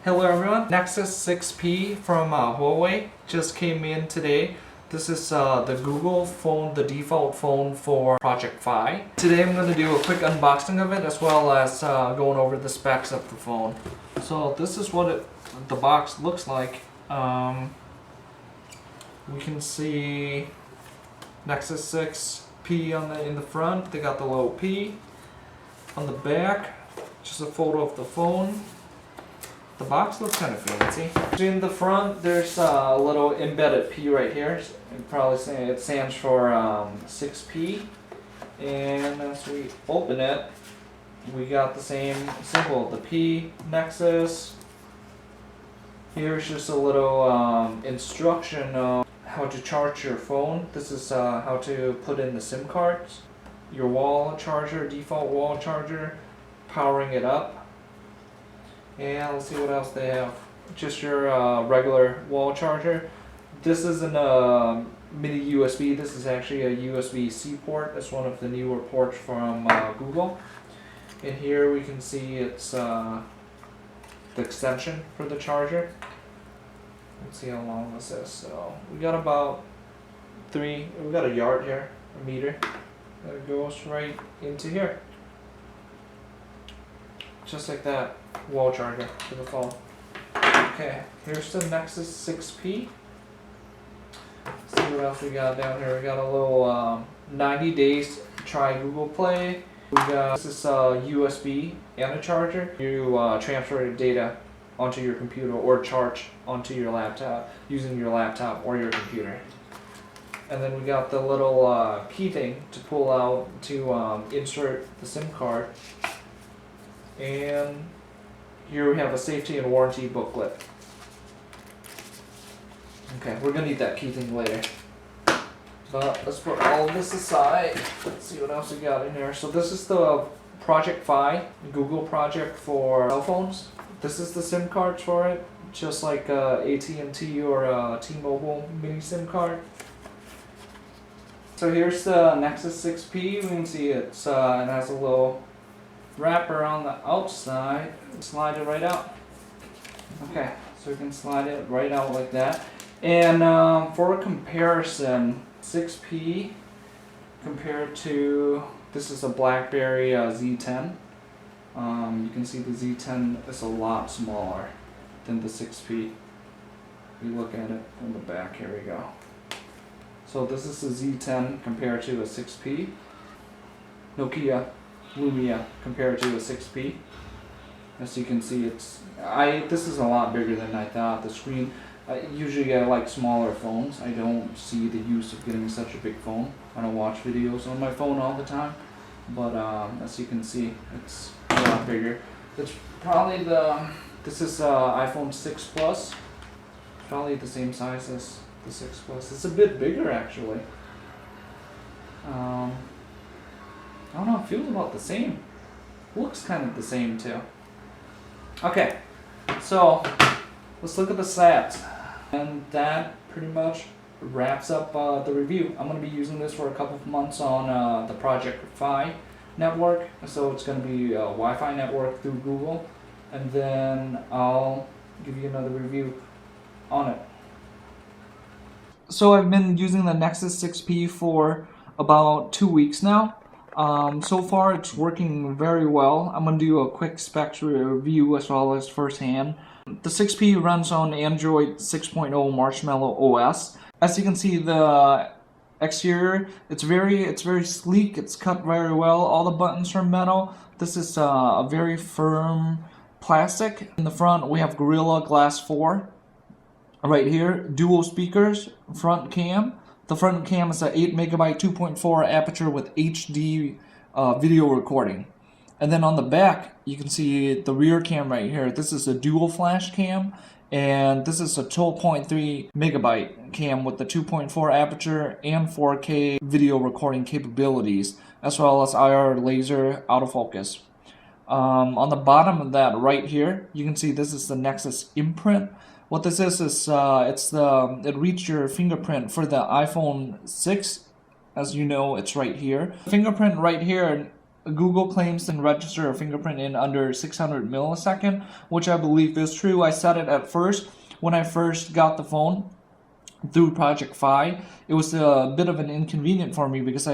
Hello everyone, Nexus 6P from Huawei just came in today. This is the Google phone, the default phone for Project Fi. Today I'm going to do a quick unboxing of it as well as going over the specs of the phone. So this is what the box looks like. We can see Nexus 6P in the front. They got the little P. On the back, just a photo of the phone. The box looks kind of fancy. In the front, there's a little embedded P right here. You'd probably say it stands for 6P. And as we open it, we got the same symbol, the P, Nexus. Here's just a little instruction on how to charge your phone. This is how to put in the SIM cards. Your wall charger, default wall charger, powering it up. And let's see what else they have. Just your regular wall charger. This isn't a mini USB. This is actually a USB-C port. It's one of the newer ports from Google. And here we can see it's the extension for the charger. Let's see how long this is. So we got about we got a yard here, a meter. That goes right into here. Just like that, wall charger for the phone. Okay, here's the Nexus 6P. Let's see what else we got down here. We got a little 90 days try Google Play. We got this USB and a charger. You transfer your data onto your computer or charge onto your laptop using your laptop or your computer. And then we got the little key thing to pull out to insert the SIM card. And here we have a safety and warranty booklet. Okay, we're gonna need that key thing later. But let's put all of this aside. Let's see what else we got in here. So this is the Project Fi, Google project for cell phones. This is the SIM cards for it, just like AT&T or T-Mobile mini SIM card. So here's the Nexus 6P. We can see it has a little wrapper on the outside. Slide it right out. Okay, so we can slide it right out like that. And for a comparison, 6P compared to, this is a BlackBerry Z10. You can see the Z10 is a lot smaller than the 6P. We look at it from the back, here we go. So this is the Z10 compared to a 6P. Nokia Lumia compared to a 6P. As you can see, this is a lot bigger than I thought. The screen, usually I like smaller phones. I don't see the use of getting such a big phone. I don't watch videos on my phone all the time. But as you can see, it's a lot bigger. It's probably this is iPhone 6 Plus. It's probably the same size as the 6 Plus. It's a bit bigger actually. I don't know, it feels about the same. Looks kind of the same too. Okay, so let's look at the stats. And that pretty much wraps up the review. I'm going to be using this for a couple of months on the Project Fi network. So it's going to be a Wi-Fi network through Google. And then I'll give you another review on it. So I've been using the Nexus 6P for about 2 weeks now. So far it's working very well. I'm going to do a quick specs review as well as firsthand. The 6P runs on Android 6.0 Marshmallow OS. As you can see, the exterior, it's very sleek. It's cut very well. All the buttons are metal. This is a very firm plastic. In the front we have Gorilla Glass 4. Right here, dual speakers, front cam. The front cam is an 8 megabit 2.4 aperture with HD video recording. And then on the back, you can see the rear cam right here. This is a dual flash cam, and this is a 12.3 megabyte cam with the 2.4 aperture and 4K video recording capabilities, as well as IR laser autofocus. On the bottom of that right here, you can see this is the Nexus imprint. What this is it reads your fingerprint for the iPhone 6. As you know, it's right here. Fingerprint right here Google claims to register a fingerprint in under 600 millisecond, which I believe is true. I said it at first when I first got the phone through Project Fi. It was a bit of an inconvenient for me because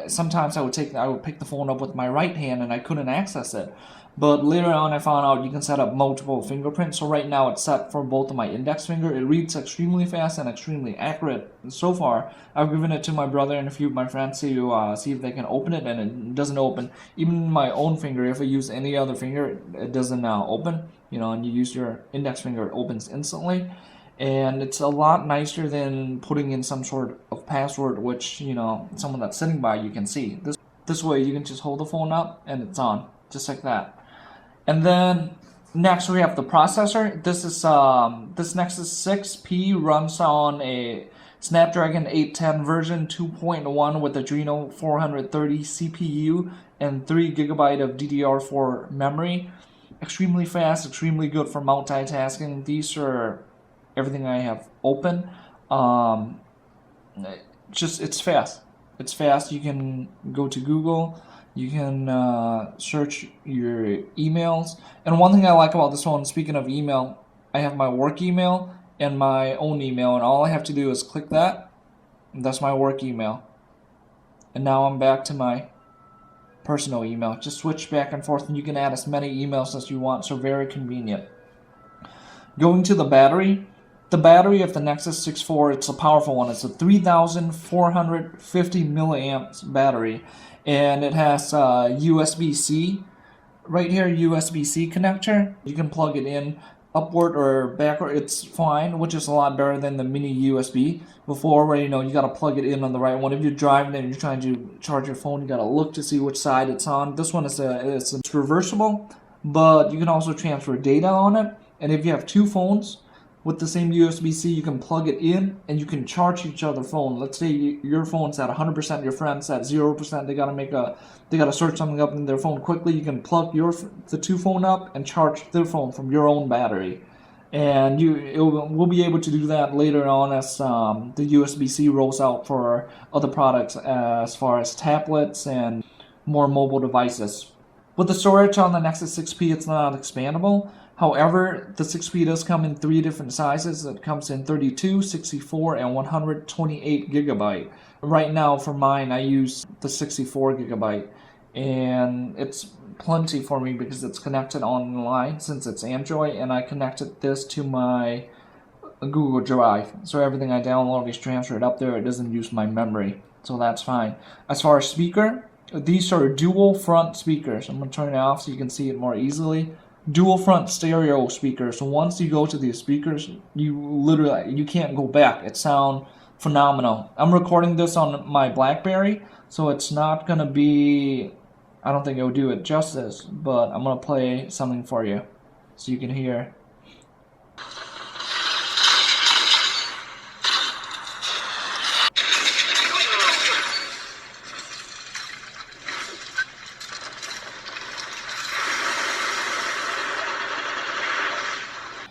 sometimes I would pick the phone up with my right hand and I couldn't access it. But later on I found out you can set up multiple fingerprints. So right now it's set for both of my index finger. It reads extremely fast and extremely accurate. So far I've given it to my brother and a few of my friends to see if they can open it, and it doesn't open. Even my own finger, if I use any other finger, it doesn't open. You know, and you use your index finger, it opens instantly. And it's a lot nicer than putting in some sort of password, which, you know, someone that's sitting by you can see. This way you can just hold the phone up and it's on, just like that. And then next we have the processor. This is this Nexus 6P runs on a Snapdragon 810 version 2.1 with Adreno 430 CPU and 3 GB of DDR4 memory. Extremely fast, extremely good for multitasking. These are everything I have open. It's fast. It's fast. You can go to Google. You can search your emails. And one thing I like about this one, speaking of email, I have my work email and my own email, and all I have to do is click that. And that's my work email. And now I'm back to my personal email. Just switch back and forth, and you can add as many emails as you want, so very convenient. Going to the battery. The battery of the Nexus 6.4, it's a powerful one. It's a 3,450 milliamps battery, and it has USB-C right here, USB-C connector. You can plug it in upward or backward. It's fine, which is a lot better than the mini USB before, where you got to plug it in on the right one. If you're driving and you're trying to charge your phone, you got to look to see which side it's on. This one is it's reversible, but you can also transfer data on it. And if you have two phones with the same USB-C, you can plug it in and you can charge each other's phone. Let's say your phone's at 100%, your friend's at 0%. They gotta search something up in their phone quickly. You can plug the two phone up and charge their phone from your own battery. And we'll be able to do that later on as the USB-C rolls out for other products as far as tablets and more mobile devices. With the storage on the Nexus 6P, it's not expandable. However, the 6P does come in 3 different sizes. It comes in 32, 64, and 128 gigabyte. Right now, for mine, I use the 64 gigabyte, and it's plenty for me because it's connected online since it's Android, and I connected this to my Google Drive. So everything I download is transferred up there. It doesn't use my memory, so that's fine. As far as speaker, these are dual front speakers. I'm going to turn it off so you can see it more easily. Dual front stereo speakers. So once you go to these speakers, you can't go back. It sounds phenomenal. I'm recording this on my BlackBerry, so it's not gonna be, I don't think it'll do it justice, but I'm gonna play something for you so you can hear.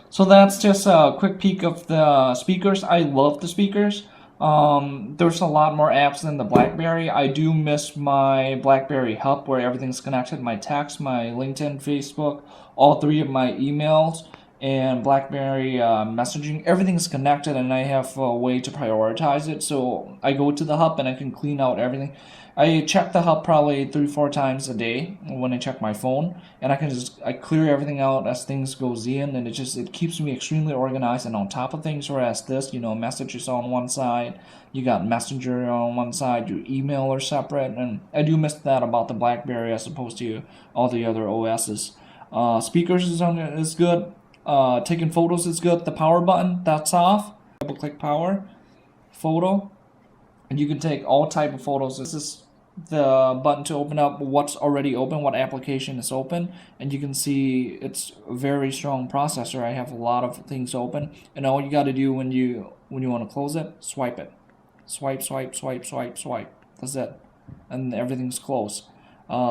So that's just a quick peek of the speakers. I love the speakers. There's a lot more apps than the BlackBerry. I do miss my BlackBerry Hub where everything's connected. My text, my LinkedIn, Facebook, all 3 of my emails, and BlackBerry messaging. Everything's connected, and I have a way to prioritize it. So I go to the Hub and I can clean out everything. I check the Hub probably 3-4 times a day when I check my phone, and I clear everything out as things goes in, and it keeps me extremely organized and on top of things. Whereas this, messages on one side, you got Messenger on one side, your email are separate, and I do miss that about the BlackBerry as opposed to all the other OSs. Speakers is good. Taking photos is good. The power button, that's off. Double click power, photo, and you can take all type of photos. This is the button to open up what's already open, what application is open, and you can see it's a very strong processor. I have a lot of things open, and all you got to do when you want to close it, swipe it. Swipe, swipe, swipe, swipe, swipe. That's it, and everything's closed.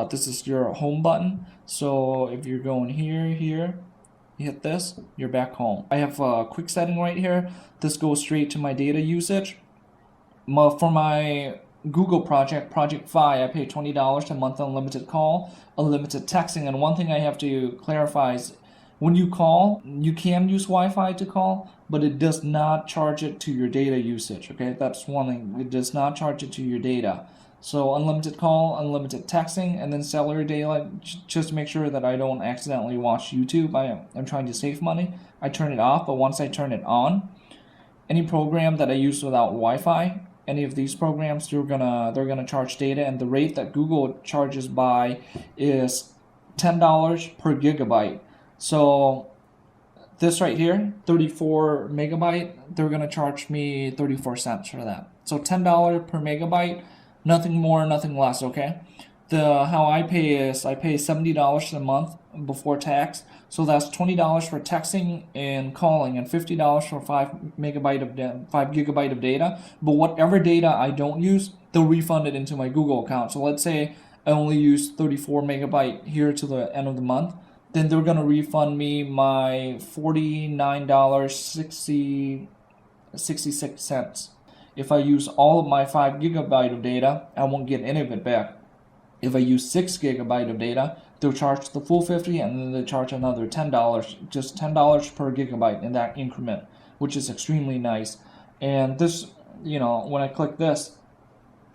This is your home button, so if you're going here, you hit this, you're back home. I have a quick setting right here. This goes straight to my data usage. For my Google project, Project Fi. I pay $20 a month, unlimited call, unlimited texting. And one thing I have to clarify is when you call, you can use Wi-Fi to call, but it does not charge it to your data usage. Okay, that's one thing. It does not charge it to your data. So unlimited call, unlimited texting, and then cellular data, just to make sure that I don't accidentally watch YouTube. I'm trying to save money. I turn it off, but once I turn it on, any program that I use without Wi-Fi, any of these programs, they're gonna charge data, and the rate that Google charges by is $10 per gigabyte. So this right here, 34 megabyte, they're gonna charge me 34 cents for that. So $10 per megabyte, nothing more, nothing less. Okay. How I pay is I pay $70 a month before tax. So that's $20 for texting and calling, and $50 for 5 gigabyte of data. But whatever data I don't use, they'll refund it into my Google account. So let's say I only use 34 megabyte here to the end of the month, then they're gonna refund me my $49.66. If I use all of my 5 gigabyte of data, I won't get any of it back. If I use 6 gigabyte of data, they'll charge the full 50, and then they charge another $10, just $10 per gigabyte in that increment, which is extremely nice. And this, when I click this,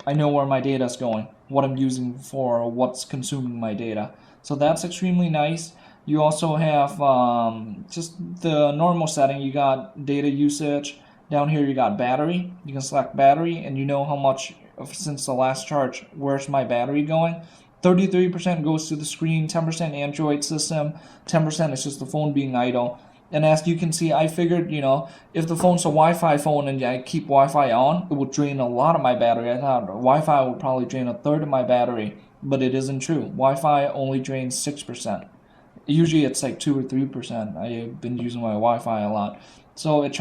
I know where my data is going, what I'm using for, what's consuming my data. So that's extremely nice. You also have just the normal setting. You got data usage. Down here you got battery. You can select battery, and you know how much since the last charge, where's my battery going. 33% goes to the screen, 10% Android system, 10% is just the phone being idle. And as you can see, I figured, if the phone's a Wi-Fi phone and I keep Wi-Fi on, it would drain a lot of my battery. I thought Wi-Fi would probably drain a third of my battery, but it isn't true. Wi-Fi only drains 6%. Usually it's like 2 or 3%. I've been using my Wi-Fi a lot. So it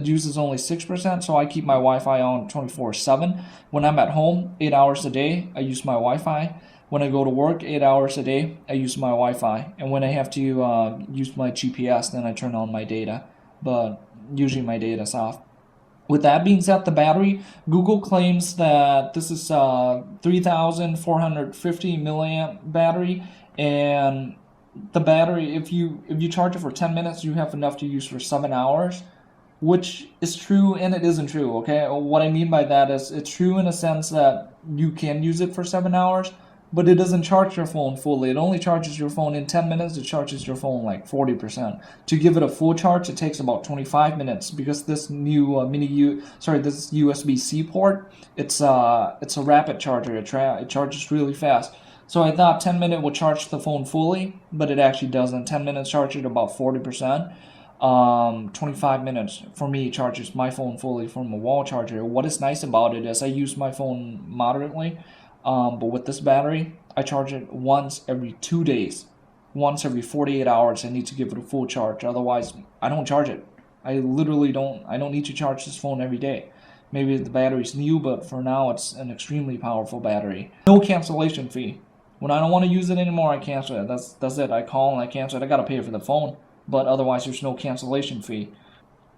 uses only 6%, so I keep my Wi-Fi on 24/7. When I'm at home, 8 hours a day, I use my Wi-Fi. When I go to work, 8 hours a day, I use my Wi-Fi. And when I have to use my GPS, then I turn on my data. But usually my data's off. With that being said, the battery, Google claims that this is 3,450 milliamp battery, and the battery, if you charge it for 10 minutes, you have enough to use for 7 hours. Which is true and it isn't true, okay? What I mean by that is it's true in a sense that you can use it for 7 hours, but it doesn't charge your phone fully. It only charges your phone in 10 minutes. It charges your phone like 40%. To give it a full charge, it takes about 25 minutes because this new this USB-C port, it's a rapid charger. It charges really fast. So I thought 10 minutes would charge the phone fully, but it actually doesn't. 10 minutes charge it about 40%. 25 minutes for me charges my phone fully from a wall charger. What is nice about it is I use my phone moderately, but with this battery, I charge it once every 2 days. Once every 48 hours, I need to give it a full charge. Otherwise, I don't charge it. I literally don't need to charge this phone every day. Maybe the battery's new, but for now, it's an extremely powerful battery. No cancellation fee. When I don't want to use it anymore, I cancel it. That's it. I call and I cancel it. I gotta pay for the phone, but otherwise there's no cancellation fee.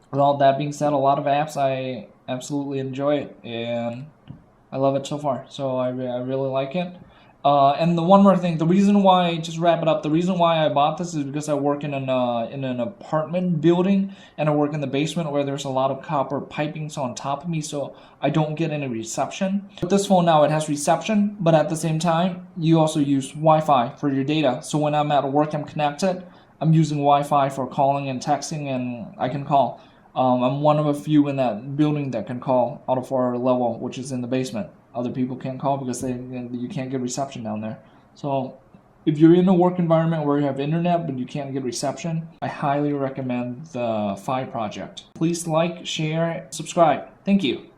With all that being said, a lot of apps I absolutely enjoy it, and I love it so far. So I really like it. And the one more thing, the reason why, just wrap it up, the reason why I bought this is because I work in an apartment building, and I work in the basement where there's a lot of copper pipings on top of me, so I don't get any reception. With this phone now, it has reception, but at the same time, you also use Wi-Fi for your data. So when I'm at work, I'm connected, I'm using Wi-Fi for calling and texting, and I can call. I'm one of a few in that building that can call out of our level, which is in the basement. Other people can't call because you can't get reception down there. So if you're in a work environment where you have internet but you can't get reception, I highly recommend the Fi project. Please like, share, subscribe. Thank you.